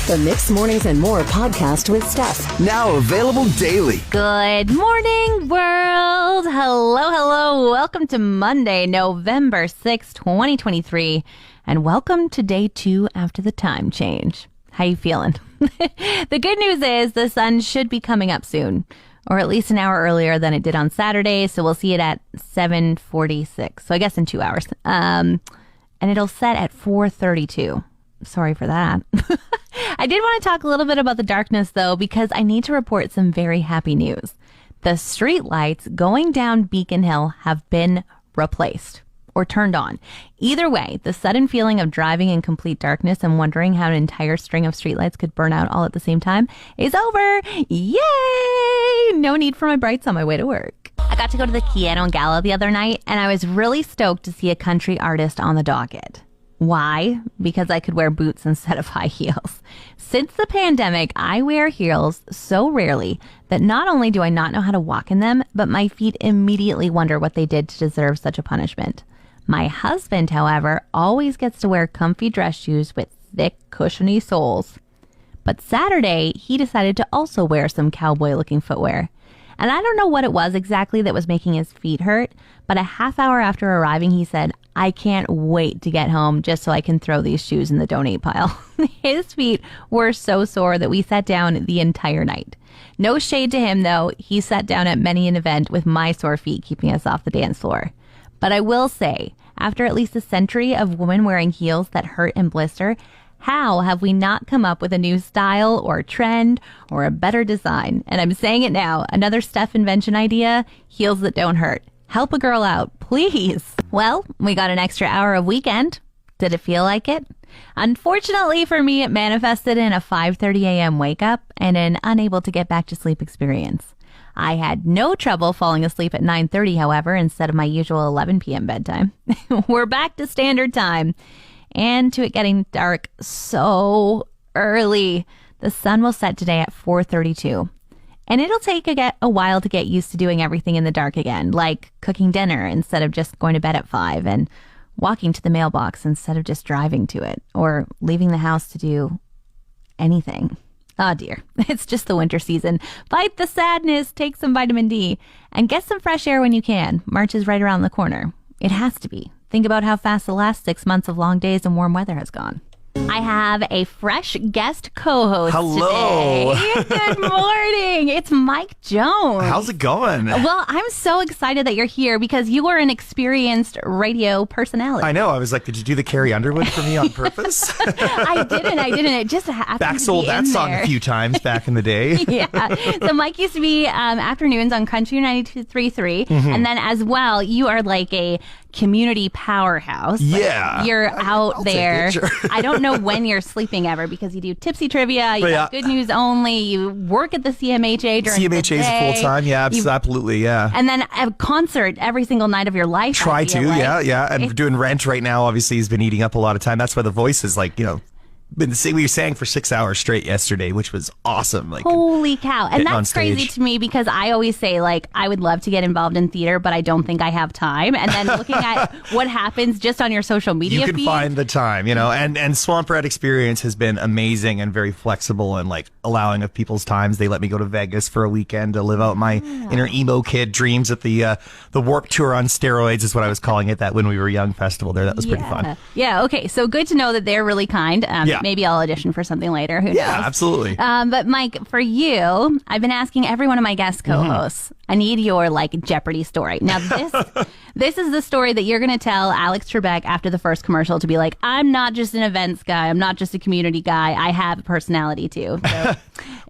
The Mixed Mornings and More podcast with Steph. Now available daily. Good morning, world. Hello. Welcome to Monday, November 6th, 2023. And welcome to day 2 after the time change. How you feeling? The good news is the sun should be coming up soon, or at least an hour earlier than it did on Saturday. So we'll see it at 7:46. So I guess in 2 hours. And it'll set at 4:32. Sorry for that. I did want to talk a little bit about the darkness, though, because I need to report some very happy news. The street lights going down Beacon Hill have been replaced or turned on. Either way, the sudden feeling of driving in complete darkness and wondering how an entire string of streetlights could burn out all at the same time is over. Yay! No need for my brights on my way to work. I got to go to the Piano Gala the other night, and I was really stoked to see a country artist on the docket. Why? Because I could wear boots instead of high heels. Since the pandemic, I wear heels so rarely that not only do I not know how to walk in them, but my feet immediately wonder what they did to deserve such a punishment. My husband, however, always gets to wear comfy dress shoes with thick, cushiony soles. But Saturday, he decided to also wear some cowboy-looking footwear. And I don't know what it was exactly that was making his feet hurt, but a half hour after arriving, he said, "I can't wait to get home just so I can throw these shoes in the donate pile." His feet were so sore that we sat down the entire night. No shade to him, though. He sat down at many an event with my sore feet keeping us off the dance floor. But I will say, after at least a century of women wearing heels that hurt and blister, how have we not come up with a new style or trend or a better design? And I'm saying it now, another Steph invention idea, heels that don't hurt. Help a girl out, please. Well, we got an extra hour of weekend. Did it feel like it? Unfortunately for me, it manifested in a 5:30 a.m. wake up and an unable to get back to sleep experience. I had no trouble falling asleep at 9:30, however, instead of my usual 11 p.m. bedtime. We're back to standard time and to it getting dark so early. The sun will set today at 4:32. And it'll take a while to get used to doing everything in the dark again, like cooking dinner instead of just going to bed at 5 and walking to the mailbox instead of just driving to it or leaving the house to do anything. Oh dear, it's just the winter season. Fight the sadness, take some vitamin D, and get some fresh air when you can. March is right around the corner. It has to be. Think about how fast the last 6 months of long days and warm weather has gone. I have a fresh guest co-host Hello. today. Good morning. It's Mike Jones. How's it going? Well, I'm so excited that you're here because you are an experienced radio personality. I know. I was like, did you do the Carrie Underwood for me on purpose? I didn't. It just happened Backsold to be that in song there. a few times back in the day. Yeah. So Mike used to be afternoons on Country 92.3, and then as well, you are like a community powerhouse. Yeah. Like, you're out I'll there. take it, sure. I don't know when you're sleeping ever because you do tipsy trivia, you But got good news only, you work at the CMHA during the CMHA is day. full time. Yeah, absolutely. Yeah. And then a concert every single night of your life. Try I to. feel like. Yeah. And doing Rent right now, obviously, has been eating up a lot of time. That's why the voice is like, we sang for 6 hours straight yesterday, which was awesome. Like, holy cow. And getting on that's crazy stage. to me because I always say, like, I would love to get involved in theater, but I don't think I have time. And then looking at what happens just on your social media you can feed. find the time, and Swamp Rat Experience has been amazing and very flexible and like allowing of people's times. They let me go to Vegas for a weekend to live out my inner emo kid dreams at the Warped Tour on steroids is what I was calling it, that When We Were Young festival there. That was pretty fun. Yeah, okay. So good to know that they're really kind. Yeah. Maybe I'll audition for something later. Who knows? Yeah, absolutely. But Mike, for you, I've been asking every one of my guest co-hosts, I need your like Jeopardy story. Now this is the story that you're going to tell Alex Trebek after the first commercial to be like, I'm not just an events guy. I'm not just a community guy. I have a personality too. So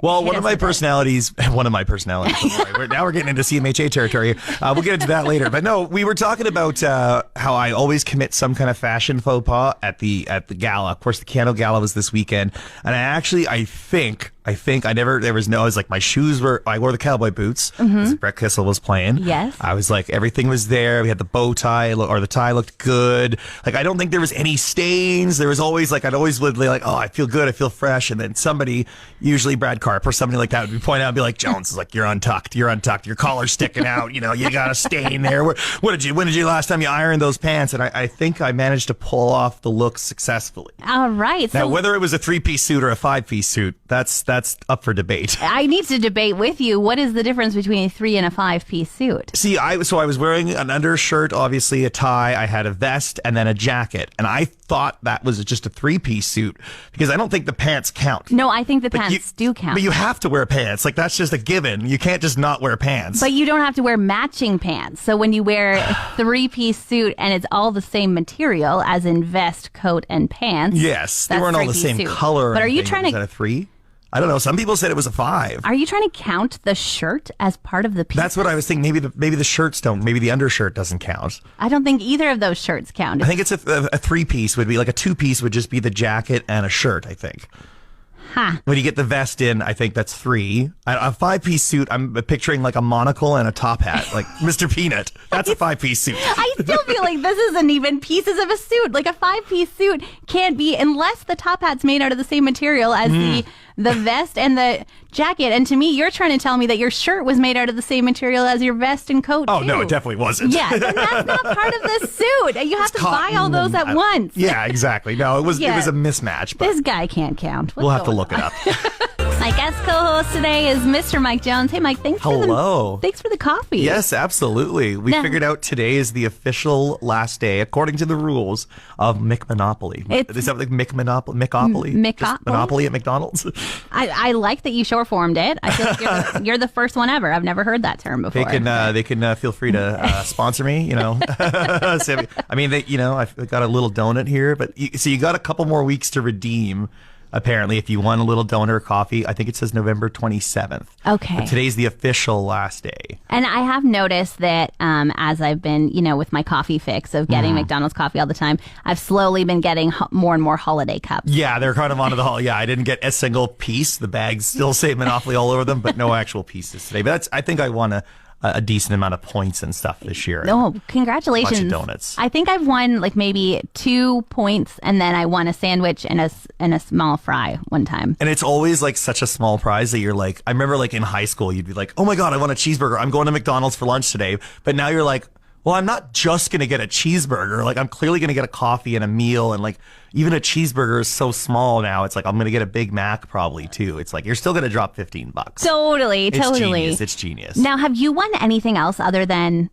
Well, one of my personalities. Now we're getting into CMHA territory. We'll get into that later. But no, we were talking about how I always commit some kind of fashion faux pas at the gala. Of course, the Piano Gala was this weekend, and I think I think I was like, my shoes I wore the cowboy boots as Brett Kissel was playing. Yes. I was like, everything was there. We had the bow tie or the tie looked good. Like, I don't think there was any stains. There was always like, I'd always would be like, oh, I feel good. I feel fresh. And then somebody, usually Brad Karp or somebody like that would be pointing out and be like, Jones is like, you're untucked. Your collar's sticking out. You got a stain there. When did you last time you ironed those pants? And I think I managed to pull off the look successfully. All right. Now, So whether it was a 3-piece suit or a 5-piece suit, that's up for debate. I need to debate with you. What is the difference between a 3 and a 5-piece suit? See, I was wearing an undershirt, obviously a tie. I had a vest and then a jacket, and I thought that was just a 3-piece suit because I don't think the pants count. No, I think the pants do count. But you have to wear pants. Like, that's just a given. You can't just not wear pants. But you don't have to wear matching pants. So when you wear a 3-piece suit and it's all the same material, as in vest, coat, and pants. Yes, they that's weren't all the 3-piece same suit. color. But are you anything. trying Was to? that a 3? I don't know. Some people said it was a 5. Are you trying to count the shirt as part of the piece? That's what I was thinking. Maybe the shirts don't. Maybe the undershirt doesn't count. I don't think either of those shirts count. I think it's a 3-piece would be like a 2-piece would just be the jacket and a shirt, I think. Huh. When you get the vest in, I think that's 3. A 5-piece suit, I'm picturing like a monocle and a top hat, like Mr. Peanut. That's a 5-piece suit. I still feel like this isn't even pieces of a suit. Like a 5-piece suit can't be, unless the top hat's made out of the same material as the vest and the jacket. And to me, you're trying to tell me that your shirt was made out of the same material as your vest and coat, Oh, too. no, it definitely wasn't. Yeah, then that's not part of the suit. You have to buy all those at once. Yeah, exactly. No, it was Yeah. a mismatch. But This guy can't count. we'll have to look it up. My guest co-host today is Mr. Mike Jones. Hey, Mike, thanks Hello. thanks for the coffee. Yes, absolutely. We Now- figured out today is the official last day, according to the rules, of McMonopoly. Is that like McMonopoly? Mcmonopoly? Just Monopoly at McDonald's? I like that you short formed it. I feel like you're the first one ever. I've never heard that term before. They can feel free to sponsor me. So, I mean, I've got a little donut here, but you got a couple more weeks to redeem. Apparently, if you want a little donut or coffee, I think it says November 27th. Okay. But today's the official last day. And I have noticed that as I've been, with my coffee fix of getting McDonald's coffee all the time, I've slowly been getting more and more holiday cups. Yeah, they're kind of onto the whole. Yeah, I didn't get a single piece. The bags still say Monopoly all over them, but no actual pieces today. But I think I won a decent amount of points and stuff this year. Oh, congratulations. A bunch of donuts. I think I've won like maybe 2 points, and then I won a sandwich and a small fry one time. And it's always like such a small prize that you're like, I remember like in high school, you'd be like, oh my God, I want a cheeseburger. I'm going to McDonald's for lunch today. But now you're like, well, I'm not just going to get a cheeseburger. Like, I'm clearly going to get a coffee and a meal. And like, even a cheeseburger is so small now. It's like, I'm going to get a Big Mac probably too. It's like, you're still going to drop $15. Totally. It's genius. Now, have you won anything else other than,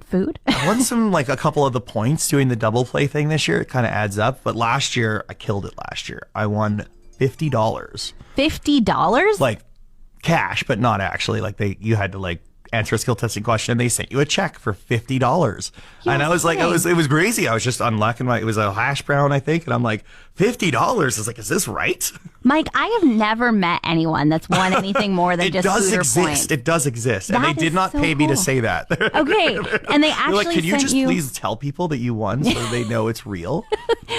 food? I won a couple of the points doing the double play thing this year. It kind of adds up. But last year, I killed it last year. I won $50. $50? Like cash, but not actually. Like you had to like answer a skill testing question and they sent you a check for $50. And I was like, it was crazy. I was just unlocking it was a hash brown, I think. And I'm like, $50. I was like, is this right? Mike, I have never met anyone that's won anything more than just food or points. It does exist. And That they did is not so pay me to cool. say that. Okay. And they actually You're like, can you sent just please tell people that you won so they know it's real?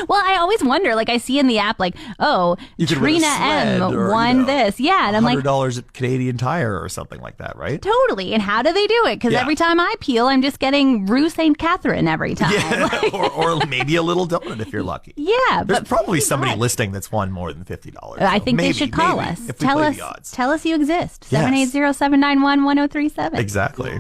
Well, I always wonder, like I see in the app, like, oh, You could win a Trina sled M or, won this. Yeah. And I'm like, $100 at Canadian Tire or something like that, right? totally. And how do they do it? Because Yeah. every time I peel, I'm just getting Rue St. Catherine every time. Yeah. or maybe a little donut if you're lucky. Yeah. There's but probably $50. somebody listening that's won more than $50. I think Maybe, they should call maybe, us. if we Tell play us. the odds. Tell us you exist. Yes. 780-791-1037. Exactly.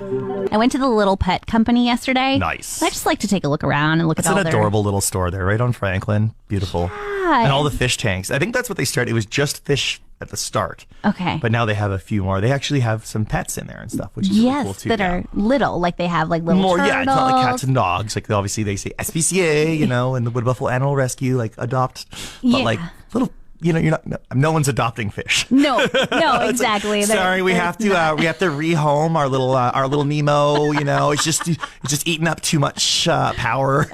I went to the Little Pet Company yesterday. Nice. I just like to take a look around and look It's at all an their... adorable little store there, right on Franklin. Beautiful. Yeah. And all the fish tanks. I think that's what they started. It was just fish at the start. Okay. But now they have a few more. They actually have some pets in there and stuff, which is really Yes, cool too. that yeah. are little. Like they have like little More, turtles. yeah, it's not like cats and dogs. Like obviously they say SPCA, and the Wood Buffalo Animal Rescue, like adopt. But Yeah. like little, you're not. No one's adopting fish. No, exactly. Sorry, we have to rehome our little Nemo. It's just eating up too much power.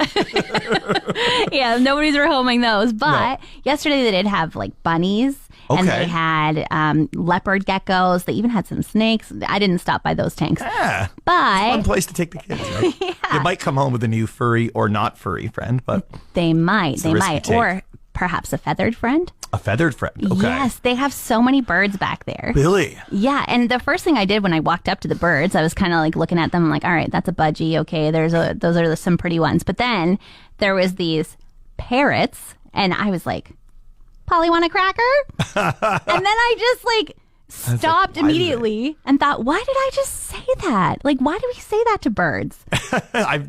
Yeah, nobody's rehoming those. But yesterday they did have like bunnies. And Okay. they had leopard geckos. They even had some snakes. I didn't stop by those tanks. Yeah, But fun place to take the kids. Right? You might come home with a new furry or not furry friend, but they might. a risky take. Or perhaps a feathered friend. A feathered friend. Okay. Yes, they have so many birds back there. Really? Yeah, and the first thing I did when I walked up to the birds, I was kind of like looking at them like, all right, that's a budgie. Okay, those are some pretty ones. But then there was these parrots, and I was like, Polly, want a cracker? And then I just like stopped immediately and thought, why did I just say that? Like, why do we say that to birds?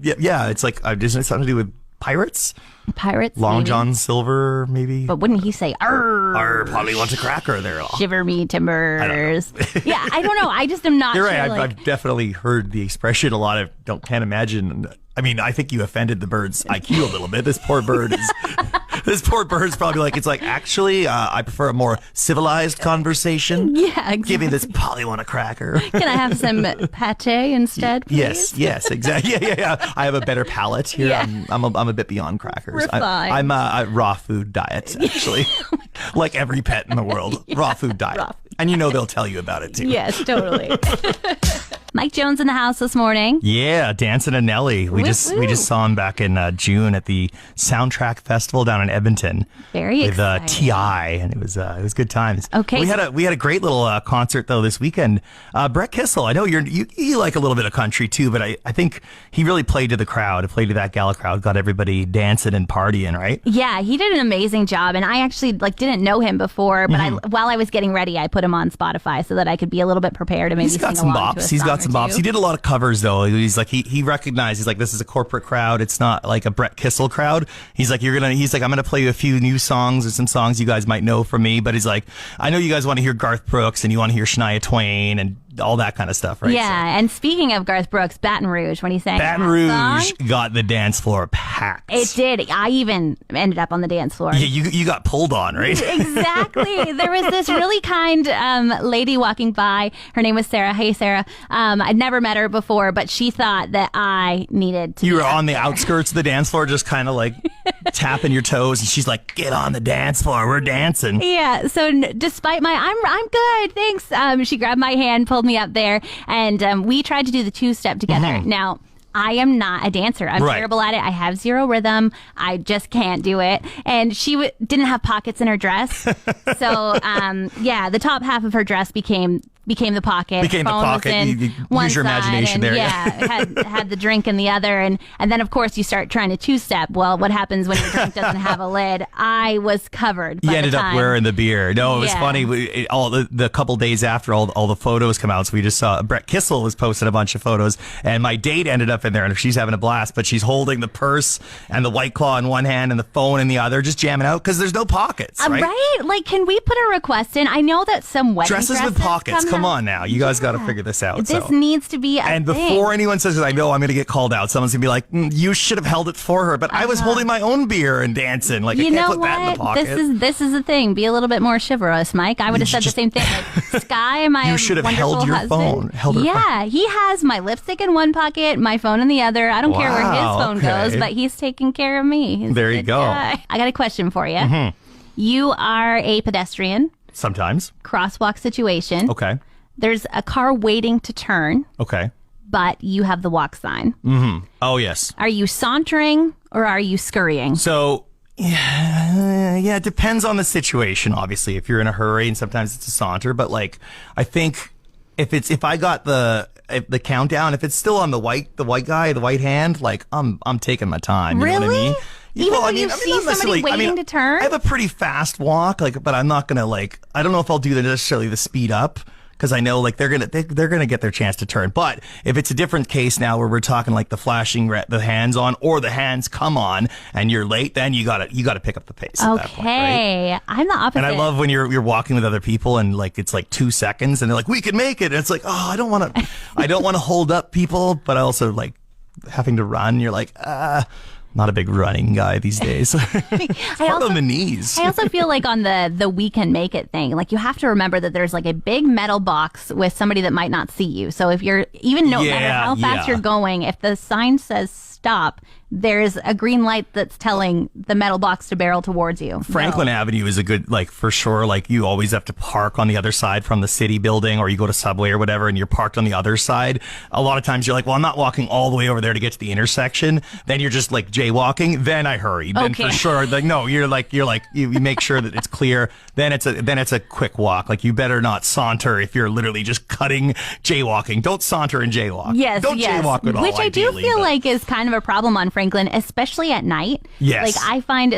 Yeah, it's like, isn't it something to do with pirates? Pirates? Long maybe. John Silver, maybe? But wouldn't he say, arr? Or Polly wants a cracker there. Shiver me timbers. Yeah, I don't know. I just am not You're sure. right. Like, I've definitely heard the expression a lot. Can't imagine. I mean, I think you offended the bird's IQ a little bit. This poor bird is... This poor bird's probably like, it's like, actually, I prefer a more civilized conversation. Yeah, exactly. Give me this Polly want a cracker. Can I have some pate instead, please? Yes, exactly. Yeah. I have a better palate here. Yeah. I'm a bit beyond crackers. Refined. I'm a raw food diet, actually. Like every pet in the world. Raw food diet. Raw food. And they'll tell you about it, too. Yes, totally. Mike Jones in the house this morning. Yeah, dancing a Nelly. We just saw him back in June at the Soundtrack Festival down in Edmonton. Very with exciting. T.I. and it was good times. Okay, we had a great little concert though this weekend. Brett Kissel, I know you like a little bit of country too, but I think he really played to the crowd, played to that gala crowd, got everybody dancing and partying, right? Yeah, he did an amazing job, and I actually didn't know him before, but while I was getting ready, I put him on Spotify so that I could be a little bit prepared and maybe He's got sing some along to bops. a He's song got some or bops. two. He did a lot of covers though. He's like he recognized. He's like, this is a corporate crowd. It's not like a Brett Kissel crowd. He's like, I'm gonna play you a few new songs or some songs you guys might know from me. But he's like, I know you guys want to hear Garth Brooks and you want to hear Shania Twain and all that kind of stuff, right? Yeah, and speaking of Garth Brooks, Baton Rouge, when he sang Baton that Rouge song, got the dance floor packed. it did. I even ended up on the dance floor. Yeah, you got pulled on, right? Exactly. There was this really kind lady walking by. Her name was Sarah. Hey, Sarah. I'd never met her before, but she thought that I needed to. You were on the outskirts of the dance floor, just kind of like tapping your toes, and she's like, "Get on the dance floor, we're dancing." Yeah. So despite my, I'm good, thanks. She grabbed my hand, pulled me up there, and we tried to do the two-step together. Now, I am not a dancer. I'm terrible at it. I have zero rhythm. I just can't do it. And she didn't have pockets in her dress. So, the top half of her dress became the pocket. Became the Phone was pocket. in You one use your side, imagination and there. had the drink in the other. And then, of course, you start trying to two-step. Well, what happens when your drink doesn't have a lid? I was covered. You ended up wearing the beer. No, it was Yeah. funny. All the couple days after all the photos come out, so we just saw Brett Kissel was posting a bunch of photos, and my date ended up in there, and she's having a blast, but she's holding the purse and the White Claw in one hand and the phone in the other, just jamming out because there's no pockets, right? Right? Like, can we put a request in? I know that some wedding Dresses with pockets. Come on now. You guys got to figure this out. This needs to be a And thing. before anyone says it, I know I'm going to get called out. Someone's going to be like, you should have held it for her. But I was holding my own beer and dancing. Like, I you can't know put that in the pocket. This is the thing. Be a little bit more chivalrous, Mike. I would have said the same thing. Like, Sky, my You should have held wonderful your husband. phone. Held her Yeah, he has my lipstick in one pocket, my phone in the other. I don't care where his Wow, phone okay. goes, but he's taking care of me. He's a There you good go. guy. I got a question for you. You are a pedestrian, Sometimes. crosswalk situation. Okay. There's a car waiting to turn, Okay. but you have the walk sign. Oh, yes. Are you sauntering or are you scurrying? So, yeah, it depends on the situation, obviously. If you're in a hurry, and sometimes it's a saunter, but like, I think if I got the countdown, if it's still on the white guy, the white hand, like I'm taking my time. You know what I Really? mean? Even Well, when you see not somebody necessarily- waiting to turn? I have a pretty fast walk, but I'm not gonna I don't know if I'll do necessarily the speed up. Because I know, they're gonna get their chance to turn. But if it's a different case now, where we're talking like the flashing, the hands on, or the hands come on, and you're late, then you gotta pick up the pace. At that point, right? Okay, I'm the opposite. And I love when you're walking with other people, and it's like 2 seconds, and they're like, "We can make it." And it's like, "Oh, I don't want to hold up people," but I also like having to run. You're like, not a big running guy these days. Hard on the knees. I also feel like on the we can make it thing, like you have to remember that there's like a big metal box with somebody that might not see you. So if you're no matter how fast you're going, if the sign says stop, there's a green light that's telling the metal box to barrel towards you. Franklin Avenue is a good, like, for sure, like, you always have to park on the other side from the city building, or you go to Subway or whatever, and you're parked on the other side. A lot of times you're like, well, I'm not walking all the way over there to get to the intersection. Then you're just, like, jaywalking. Then I hurry. Then for sure, like, no, you're like, you make sure that it's clear. Then it's a quick walk. Like, you better not saunter if you're literally just cutting jaywalking. Don't saunter and jaywalk. Yes, Don't jaywalk at all. Which I do feel like is kind of a problem on Franklin, especially at night. Yes. Like, I find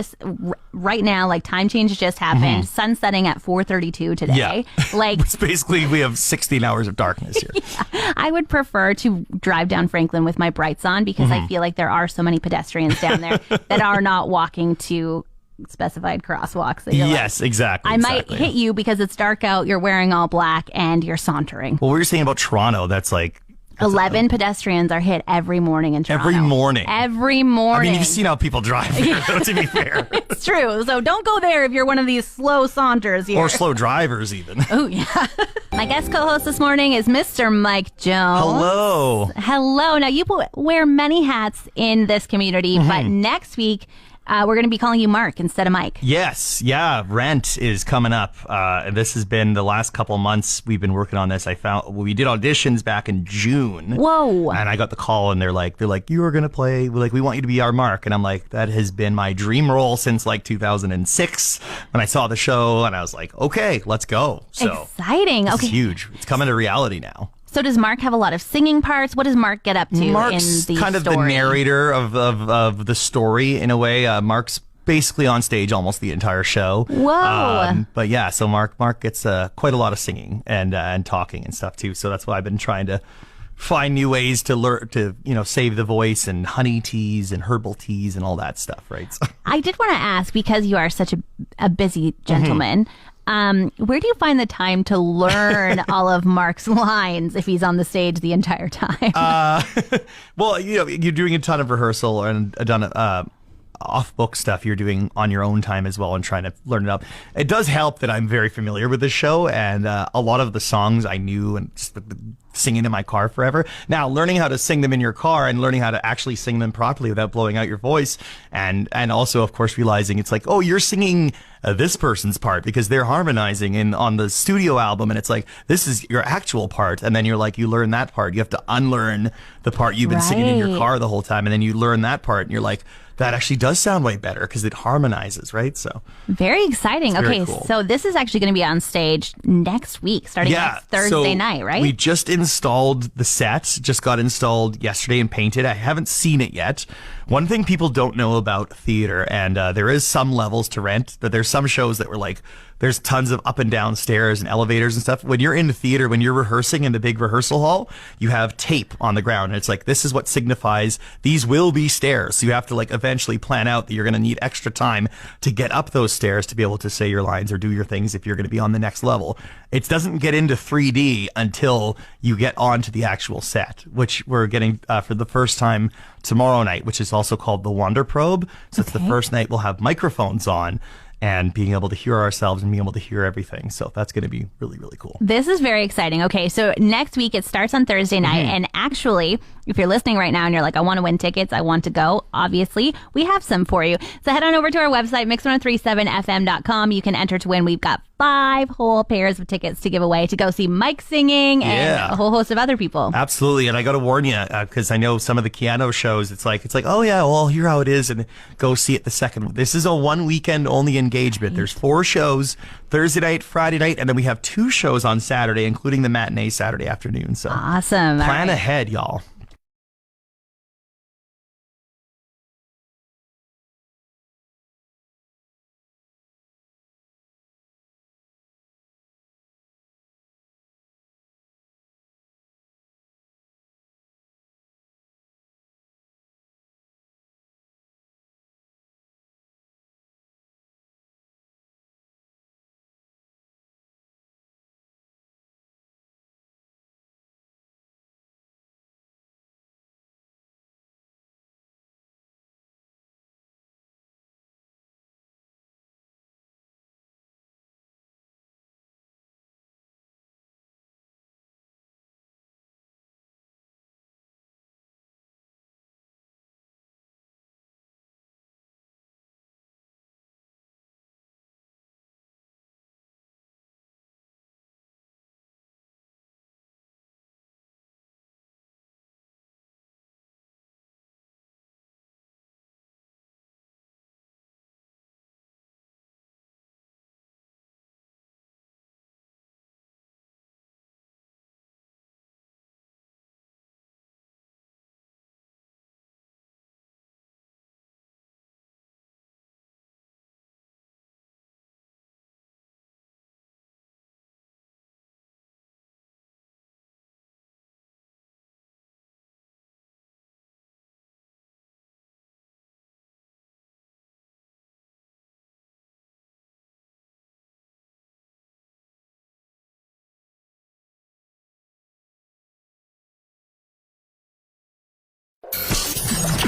right now, like, time change just happened. Sun setting at 4:32 today. Yeah. Like, it's basically, we have 16 hours of darkness here. Yeah. I would prefer to drive down Franklin with my brights on, because I feel like there are so many pedestrians down there that are not walking to specified crosswalks. That Yes, exactly. I might hit you because it's dark out, you're wearing all black, and you're sauntering. Well, we were saying about Toronto, that's like... 11 pedestrians are hit every morning in Toronto. Every morning. Every morning. I mean, you've seen how people drive there, though, to be fair. It's true. So don't go there if you're one of these slow saunters here. Or slow drivers, even. Oh, yeah. My guest co-host this morning is Mr. Mike Jones. Hello. Hello. Now, you wear many hats in this community, but next week, we're going to be calling you Mark instead of Mike. Yes. Yeah. Rent is coming up. This has been the last couple months we've been working on this. We did auditions back in June. Whoa. And I got the call, and they're like, you are going to play, we want you to be our Mark. And I'm like, that has been my dream role since like 2006 when I saw the show, and I was like, okay, let's go. So exciting. This Okay. is huge. It's coming to reality now. So does Mark have a lot of singing parts? What does Mark get up to Mark's in the kind of story? the narrator of the story in a way. Mark's basically on stage almost the entire show. Whoa! But yeah, so Mark gets quite a lot of singing and talking and stuff too. So that's why I've been trying to find new ways to learn to save the voice, and honey teas and herbal teas and all that stuff, right? So. I did want to ask, because you are such a busy gentleman. Where do you find the time to learn all of Mark's lines if he's on the stage the entire time? Well, you're doing a ton of rehearsal and a ton of off-book stuff you're doing on your own time as well, and trying to learn it up. It does help that I'm very familiar with this show, and a lot of the songs I knew and just singing in my car forever. Now, learning how to sing them in your car and learning how to actually sing them properly without blowing out your voice, and also, of course, realizing it's like, oh, you're singing this person's part because they're harmonizing on the studio album, and it's like, this is your actual part, and then you're like, you learn that part. You have to unlearn the part you've been singing in your car the whole time, and then you learn that part, and you're like, that actually does sound way better because it harmonizes, right? So very exciting. Okay, cool. So this is actually going to be on stage next week, starting next Thursday night, right? We just installed the set, just got installed yesterday and painted. I haven't seen it yet. One thing people don't know about theater, and there is some levels to Rent, but there's some shows that were like, there's tons of up and down stairs and elevators and stuff. When you're in the theater, when you're rehearsing in the big rehearsal hall, you have tape on the ground. And it's like, this is what signifies these will be stairs. So you have to like eventually plan out that you're going to need extra time to get up those stairs to be able to say your lines or do your things if you're going to be on the next level. It doesn't get into 3D until you get onto the actual set, which we're getting for the first time tomorrow night, which is also called the Wonder Probe. So it's the first night we'll have microphones on and being able to hear ourselves and being able to hear everything. So that's going to be really, really cool. This is very exciting. Okay, so next week it starts on Thursday night. And actually, if you're listening right now and you're like, I want to win tickets, I want to go, obviously, we have some for you. So head on over to our website, mix1037fm.com. You can enter to win. We've got 5 whole pairs of tickets to give away to go see Mike singing and a whole host of other people. Absolutely. And I got to warn you, because I know some of the Keanu shows, it's like, oh yeah, well, here how it is, and go see it the second. This is a 1 weekend only engagement. There's 4 shows, Thursday night, Friday night, and then we have 2 shows on Saturday, including the matinee Saturday afternoon. So awesome. Plan ahead, y'all.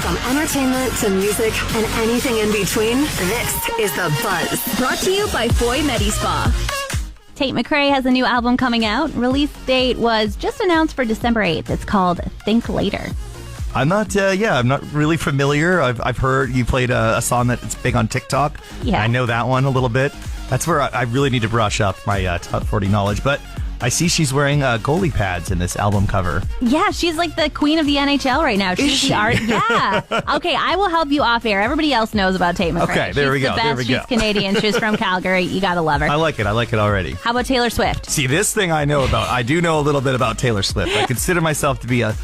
From entertainment to music and anything in between, this is The Buzz. Brought to you by Foy Medi-Spa. Tate McRae has a new album coming out. Release date was just announced for December 8th. It's called Think Later. I'm not really familiar. I've heard you played a song that's big on TikTok. Yeah. I know that one a little bit. That's where I really need to brush up my top 40 knowledge. But I see she's wearing goalie pads in this album cover. Yeah, she's like the queen of the NHL right now. She's she? the art. Yeah. Okay, I will help you off air. Everybody else knows about Tate McRae. Okay, there we go. She's the best. She's Canadian. She's from Calgary. You gotta love her. I like it already. How about Taylor Swift? See, this thing I know about. I do know a little bit about Taylor Swift. I consider myself to be a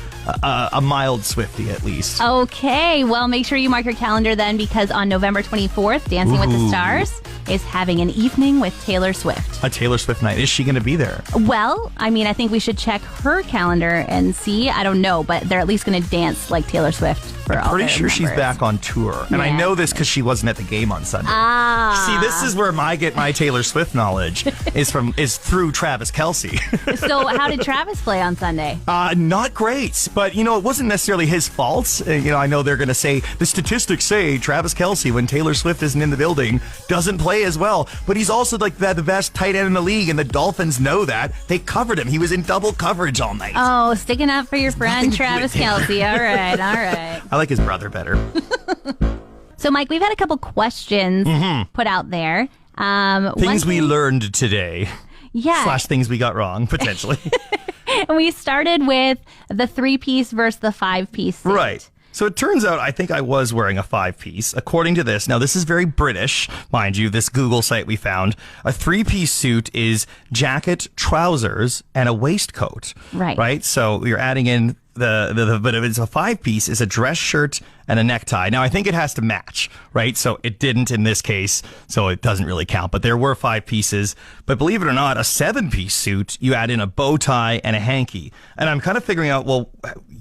mild Swiftie, at least. Okay, well, make sure you mark your calendar then, because on November 24th, Dancing with the Stars is having an evening with Taylor Swift. A Taylor Swift night. Is she going to be there? Well, I mean, I think we should check her calendar and see. I don't know, but they're at least going to dance like Taylor Swift for all Pretty their sure she's members. back on tour. And I Yeah. know this because she wasn't at the game on Sunday. See, this is where I get my Taylor Swift knowledge is through Travis Kelce. So how did Travis play on Sunday? Not great, but it wasn't necessarily his fault. I know they're going to say the statistics say Travis Kelce, when Taylor Swift isn't in the building, doesn't play as well. But he's also like the best tight end in the league, and the Dolphins know that. They covered him. He was in double coverage all night. Oh, sticking up for your friend nothing to do Travis with Taylor. Kelce. All right, all right. I like his brother better. So, Mike, we've had a couple questions put out there. Things we learned today. Yeah. / things we got wrong, potentially. And we started with the 3-piece versus the 5-piece suit. Right. So it turns out I think I was wearing a 5-piece. According to this, now this is very British, mind you, this Google site we found. A 3-piece suit is jacket, trousers, and a waistcoat. Right. Right? So you're adding in but if it's a 5-piece, it's a dress shirt and a necktie. Now I think it has to match, right? So it didn't in this case, so it doesn't really count. But there were 5 pieces. But believe it or not, a 7-piece suit, you add in a bow tie and a hanky. And I'm kind of figuring out, well,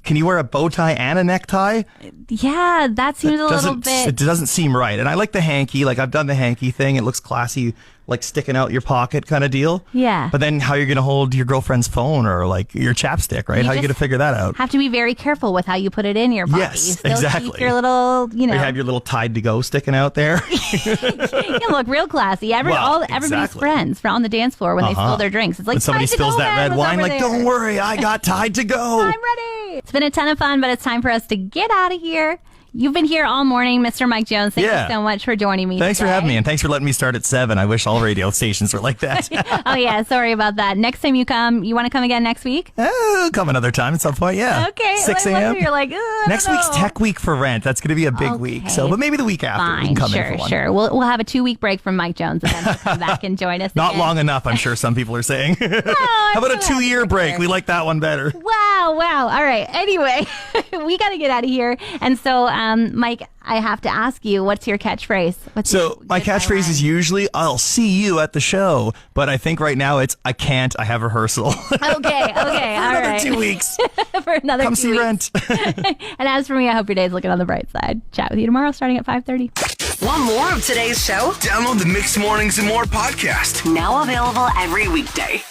can you wear a bow tie and a necktie? Yeah, that seems a little bit. It doesn't seem right. And I like the hanky. Like, I've done the hanky thing. It looks classy, like sticking out your pocket kind of deal. Yeah. But then how you're going to hold your girlfriend's phone or like your chapstick, right? How are you going to figure that out? Have to be very careful with how you put it in your pocket. Yes, You still exactly. Keep your little, Or you have your little Tide to go sticking out there. you look real classy. Everybody's exactly. friends on the dance floor when they spill their drinks. It's like, When somebody "Tide to spills go, that man, red what's wine, over like, there?" don't worry, I got Tide to go. I'm ready. It's been a ton of fun, but it's time for us to get out of here. You've been here all morning, Mr. Mike Jones. Thank you so much for joining me Thanks today. for having me, and thanks for letting me start at 7. I wish all radio stations were like that. Oh, yeah. Sorry about that. Next time you come, you want to come again next week? Come another time at some point, yeah. Okay. 6 Like, a.m. you're like, Next week's Tech Week for Rent. That's going to be a big week. So, but maybe the week after we can come in for one. Sure. We'll have a 2-week break from Mike Jones and then he'll come back and join us Not again. long enough, I'm sure some people are saying. How about a 2-year break? We like that one better. Wow. All right. Anyway, we got to get out of here. And so, Mike, I have to ask you, what's your catchphrase? My catchphrase is usually, I'll see you at the show. But I think right now it's, I can't, I have rehearsal. Okay. All Another right. 2 weeks. For another Come 2 see weeks. Rent. And as for me, I hope your day's looking on the bright side. Chat with you tomorrow starting at 5:30. Want more of today's show? Download the Mixed Mornings and More podcast. Now available every weekday.